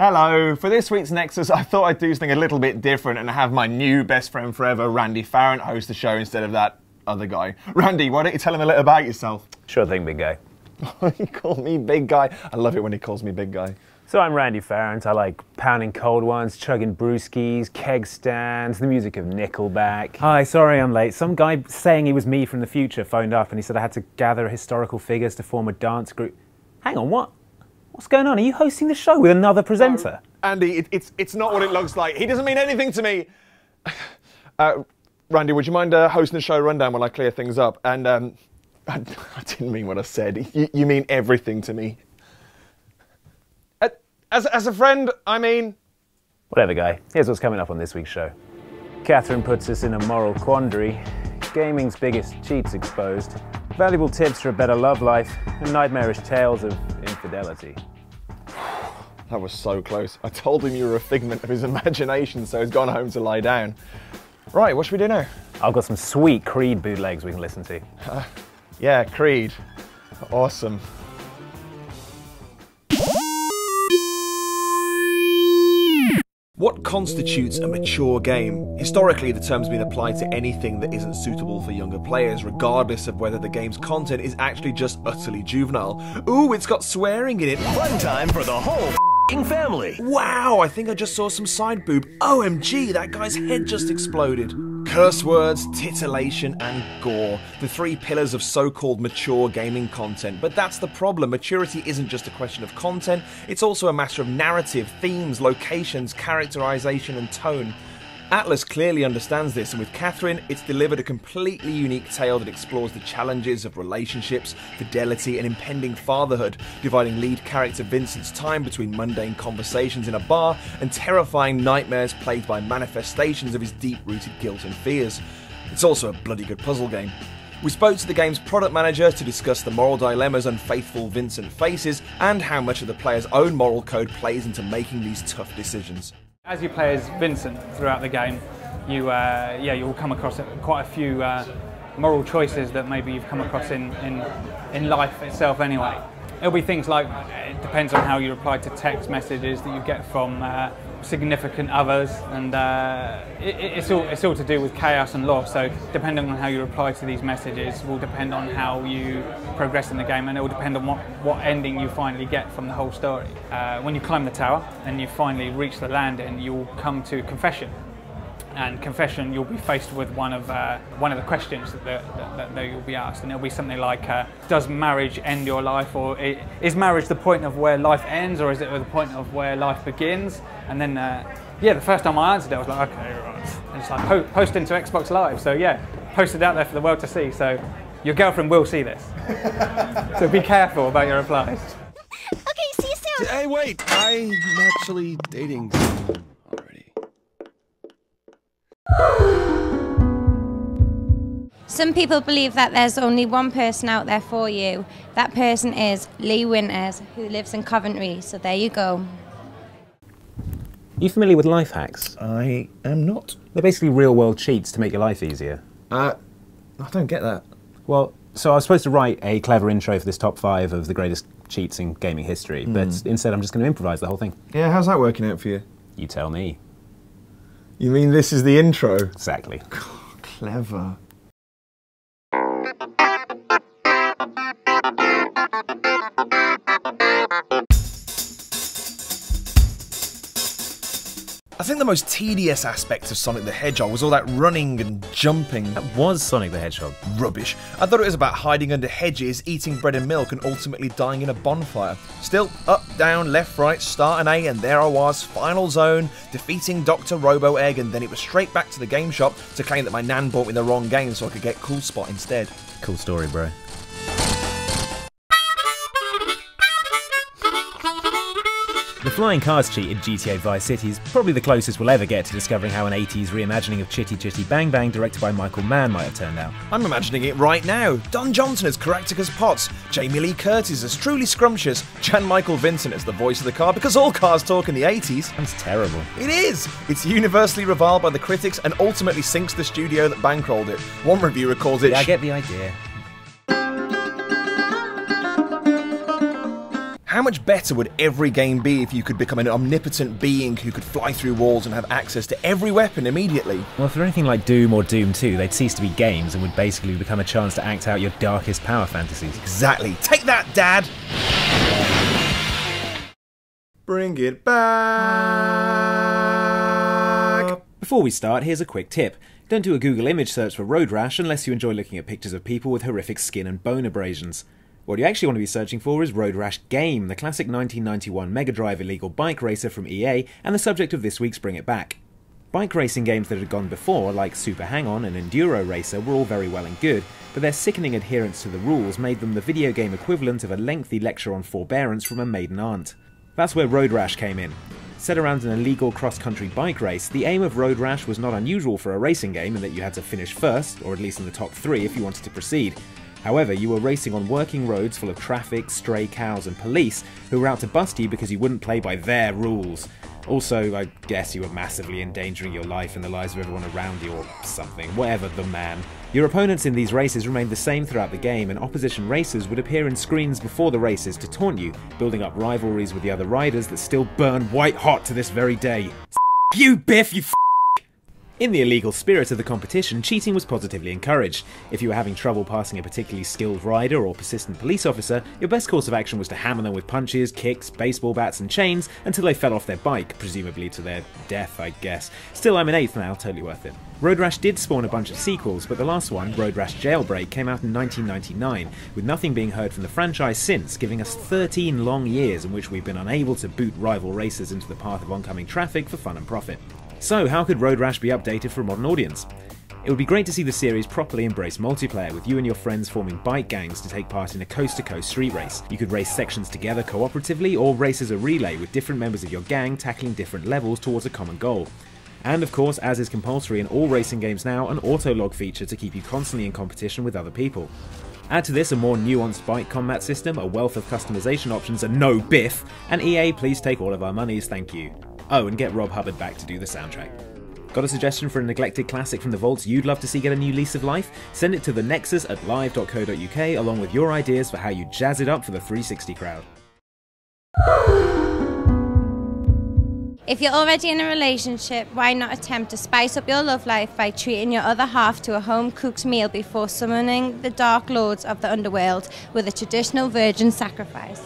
Hello, for this week's NExUS, I thought I'd do something a little bit different and have my new best friend forever, Randy Farrant, host the show instead of that other guy. Randy, why don't you tell him a little about yourself? Sure thing, big guy. He called me big guy. I love it when he calls me big guy. So I'm Randy Farrant. I like pounding cold ones, chugging brewskis, keg stands, the music of Nickelback. Hi, sorry I'm late. Some guy saying he was me from the future phoned up and he said I had to gather historical figures to form a dance group. Hang on, what? What's going on? Are you hosting the show with another presenter? Andy, it's not what it looks like. He doesn't mean anything to me. Randy, would you mind hosting the show rundown while I clear things up? And I didn't mean what I said. You mean everything to me. As a friend, I mean... Whatever, guy. Here's what's coming up on this week's show. Catherine puts us in a moral quandary. Gaming's biggest cheats exposed. Valuable tips for a better love life. And nightmarish tales of infidelity. That was so close. I told him you were a figment of his imagination, so he's gone home to lie down. Right, what should we do now? I've got some sweet Creed bootlegs we can listen to. Yeah, Creed. Awesome. What constitutes a mature game? Historically, the term's been applied to anything that isn't suitable for younger players, regardless of whether the game's content is actually just utterly juvenile. Ooh, it's got swearing in it. Fun time for the whole family. Wow, I think I just saw some side boob. OMG, that guy's head just exploded. Curse words, titillation, and gore. The three pillars of so-called mature gaming content. But that's the problem. Maturity isn't just a question of content, it's also a matter of narrative, themes, locations, characterization, and tone. Atlas clearly understands this, and with Catherine, it's delivered a completely unique tale that explores the challenges of relationships, fidelity, and impending fatherhood, dividing lead character Vincent's time between mundane conversations in a bar and terrifying nightmares plagued by manifestations of his deep-rooted guilt and fears. It's also a bloody good puzzle game. We spoke to the game's product manager to discuss the moral dilemmas unfaithful Vincent faces and how much of the player's own moral code plays into making these tough decisions. As you play as Vincent throughout the game, you'll come across quite a few moral choices that maybe you've come across in life itself anyway. It'll be things like, it depends on how you reply to text messages that you get from significant others, and it's all to do with chaos and law, so depending on how you reply to these messages will depend on how you progress in the game, and it will depend on what ending you finally get from the whole story. When you climb the tower and you finally reach the landing, you'll come to confession. And confession, you'll be faced with one of the questions that you'll be asked, and it'll be something like, does marriage end your life, or is marriage the point of where life ends, or is it the point of where life begins? And then, the first time I answered it, I was like, okay, right. And it's like post into Xbox Live, so yeah, post it out there for the world to see, so your girlfriend will see this. So be careful about your replies. Okay, see you soon. Hey, wait, I'm actually dating someone already. Some people believe that there's only one person out there for you. That person is Lee Winters, who lives in Coventry, so there you go. Are you familiar with life hacks? I am not. They're basically real-world cheats to make your life easier. I don't get that. Well, so I was supposed to write a clever intro for this top 5 of the greatest cheats in gaming history, but instead I'm just going to improvise the whole thing. Yeah, how's that working out for you? You tell me. You mean this is the intro? Exactly. Clever. I think the most tedious aspect of Sonic the Hedgehog was all that running and jumping. That was Sonic the Hedgehog. Rubbish. I thought it was about hiding under hedges, eating bread and milk, and ultimately dying in a bonfire. Still, up, down, left, right, start and A, and there I was, final zone, defeating Dr. Robo-Egg, and then it was straight back to the game shop to claim that my nan bought me the wrong game so I could get Cool Spot instead. Cool story, bro. The flying cars cheat in GTA Vice City is probably the closest we'll ever get to discovering how an 80s reimagining of Chitty Chitty Bang Bang directed by Michael Mann might have turned out. I'm imagining it right now. Don Johnson as Caractacus Potts, Jamie Lee Curtis as Truly Scrumptious, Jan Michael Vincent as the voice of the car, because all cars talk in the 80s. That's terrible. It is! It's universally reviled by the critics and ultimately sinks the studio that bankrolled it. One reviewer calls it... Yeah, I get the idea. How much better would every game be if you could become an omnipotent being who could fly through walls and have access to every weapon immediately? Well, if they're anything like Doom or Doom 2, they'd cease to be games and would basically become a chance to act out your darkest power fantasies. Exactly. Take that, Dad! Bring it back! Before we start, here's a quick tip. Don't do a Google image search for road rash unless you enjoy looking at pictures of people with horrific skin and bone abrasions. What you actually want to be searching for is Road Rash Game, the classic 1991 Mega Drive illegal bike racer from EA, and the subject of this week's Bring It Back. Bike racing games that had gone before, like Super Hang-On and Enduro Racer, were all very well and good, but their sickening adherence to the rules made them the video game equivalent of a lengthy lecture on forbearance from a maiden aunt. That's where Road Rash came in. Set around an illegal cross-country bike race, the aim of Road Rash was not unusual for a racing game in that you had to finish first, or at least in the top 3 if you wanted to proceed. However, you were racing on working roads full of traffic, stray cows and police who were out to bust you because you wouldn't play by their rules. Also, I guess you were massively endangering your life and the lives of everyone around you or something, whatever the man. Your opponents in these races remained the same throughout the game, and opposition racers would appear in screens before the races to taunt you, building up rivalries with the other riders that still burn white hot to this very day. F you, Biff, you In the illegal spirit of the competition, cheating was positively encouraged. If you were having trouble passing a particularly skilled rider or persistent police officer, your best course of action was to hammer them with punches, kicks, baseball bats and chains until they fell off their bike, presumably to their death, I guess. Still, I'm an 8th now, totally worth it. Road Rash did spawn a bunch of sequels, but the last one, Road Rash Jailbreak, came out in 1999, with nothing being heard from the franchise since, giving us 13 long years in which we've been unable to boot rival racers into the path of oncoming traffic for fun and profit. So, how could Road Rash be updated for a modern audience? It would be great to see the series properly embrace multiplayer, with you and your friends forming bike gangs to take part in a coast-to-coast street race. You could race sections together cooperatively, or race as a relay with different members of your gang tackling different levels towards a common goal. And of course, as is compulsory in all racing games now, an auto-log feature to keep you constantly in competition with other people. Add to this a more nuanced bike combat system, a wealth of customization options, and no Biff, and EA, please take all of our monies, thank you. Oh, and get Rob Hubbard back to do the soundtrack. Got a suggestion for a neglected classic from the vaults you'd love to see get a new lease of life? Send it to the NExUS at live.co.uk along with your ideas for how you jazz it up for the 360 crowd. If you're already in a relationship, why not attempt to spice up your love life by treating your other half to a home-cooked meal before summoning the dark lords of the underworld with a traditional virgin sacrifice?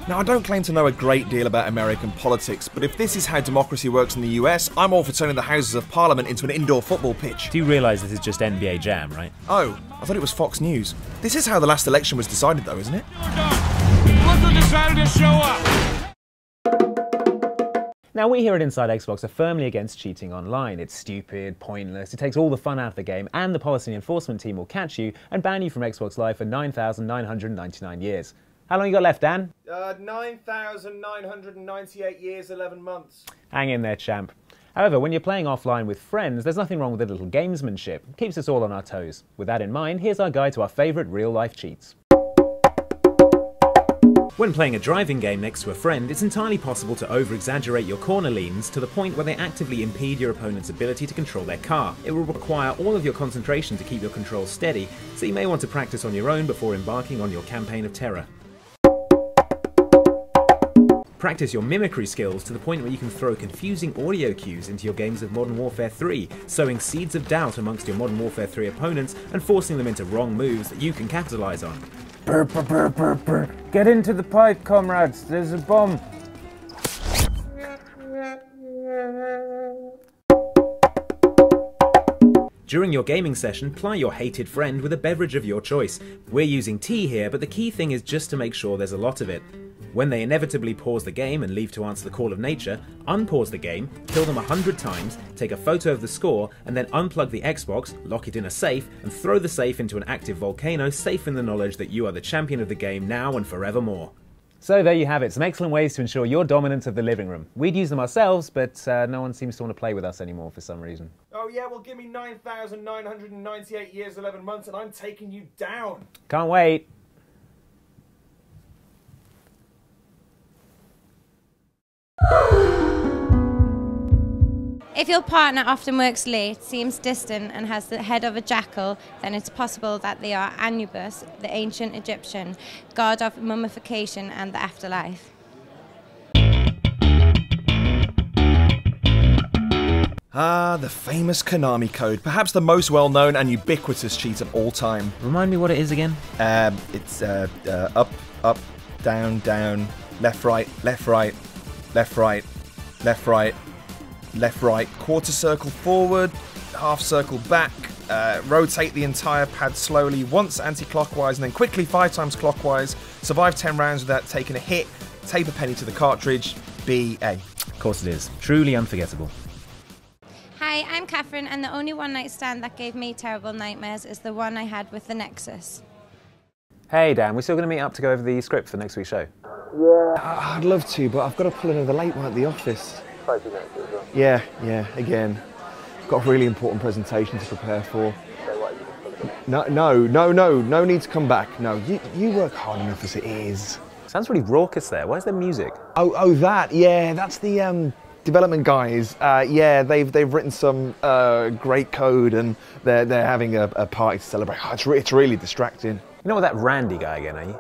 Now, I don't claim to know a great deal about American politics, but if this is how democracy works in the US, I'm all for turning the Houses of Parliament into an indoor football pitch. Do you realise this is just NBA Jam, right? Oh, I thought it was Fox News. This is how the last election was decided though, isn't it? Look who decided to show up! Now, we here at Inside Xbox are firmly against cheating online. It's stupid, pointless, it takes all the fun out of the game, and the policy enforcement team will catch you and ban you from Xbox Live for 9,999 years. How long you got left, Dan? 9,998 years, 11 months. Hang in there, champ. However, when you're playing offline with friends, there's nothing wrong with a little gamesmanship. It keeps us all on our toes. With that in mind, here's our guide to our favourite real-life cheats. When playing a driving game next to a friend, it's entirely possible to over-exaggerate your corner leans to the point where they actively impede your opponent's ability to control their car. It will require all of your concentration to keep your controls steady, so you may want to practice on your own before embarking on your campaign of terror. Practice your mimicry skills to the point where you can throw confusing audio cues into your games of Modern Warfare 3, sowing seeds of doubt amongst your Modern Warfare 3 opponents and forcing them into wrong moves that you can capitalise on. Brr, brr, brr, brr, brr. Get into the pipe, comrades, there's a bomb. During your gaming session, ply your hated friend with a beverage of your choice. We're using tea here, but the key thing is just to make sure there's a lot of it. When they inevitably pause the game and leave to answer the call of nature, unpause the game, kill them 100 times, take a photo of the score, and then unplug the Xbox, lock it in a safe, and throw the safe into an active volcano, safe in the knowledge that you are the champion of the game now and forevermore. So there you have it, some excellent ways to ensure your dominance of the living room. We'd use them ourselves, but no one seems to want to play with us anymore for some reason. Oh yeah, well give me 9,998 years, 11 months, and I'm taking you down. Can't wait. If your partner often works late, seems distant, and has the head of a jackal, then it's possible that they are Anubis, the ancient Egyptian god of mummification and the afterlife. Ah, the famous Konami code, perhaps the most well-known and ubiquitous cheat of all time. Remind me what it is again? It's up, up, down, down, left, right, left, right, left, right, left, right, left, right, quarter circle forward, half circle back, rotate the entire pad slowly, once anti-clockwise and then quickly 5 times clockwise, survive 10 rounds without taking a hit, tape a penny to the cartridge, BA. Of course it is. Truly unforgettable. Hi, I'm Catherine, and the only one-night stand that gave me terrible nightmares is the one I had with the NExUS. Hey Dan, we're still going to meet up to go over the script for next week's show? I'd love to, but I've got to pull another late one at the office. Yeah, again. I've got a really important presentation to prepare for. No need to come back. No, you work hard enough as it is. Sounds really raucous there. Where's the music? Oh, that, yeah, that's the development guys. Yeah, they've written some great code and they're having a party to celebrate. Oh, it's really distracting. You know what, that Randy guy again, are you?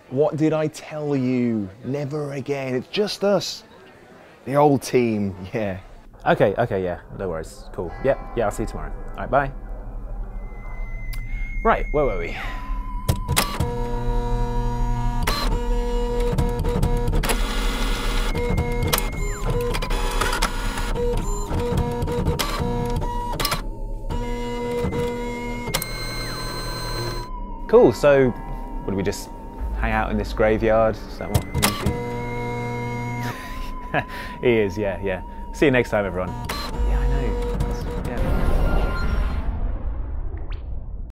What did I tell you? Never again. It's just us. The old team, yeah. Okay, yeah, no worries. Cool. Yeah, I'll see you tomorrow. All right, bye. Right, where were we? Cool, so what do we just hang out in this graveyard? Is that what we usually... He is, yeah. See you next time, everyone.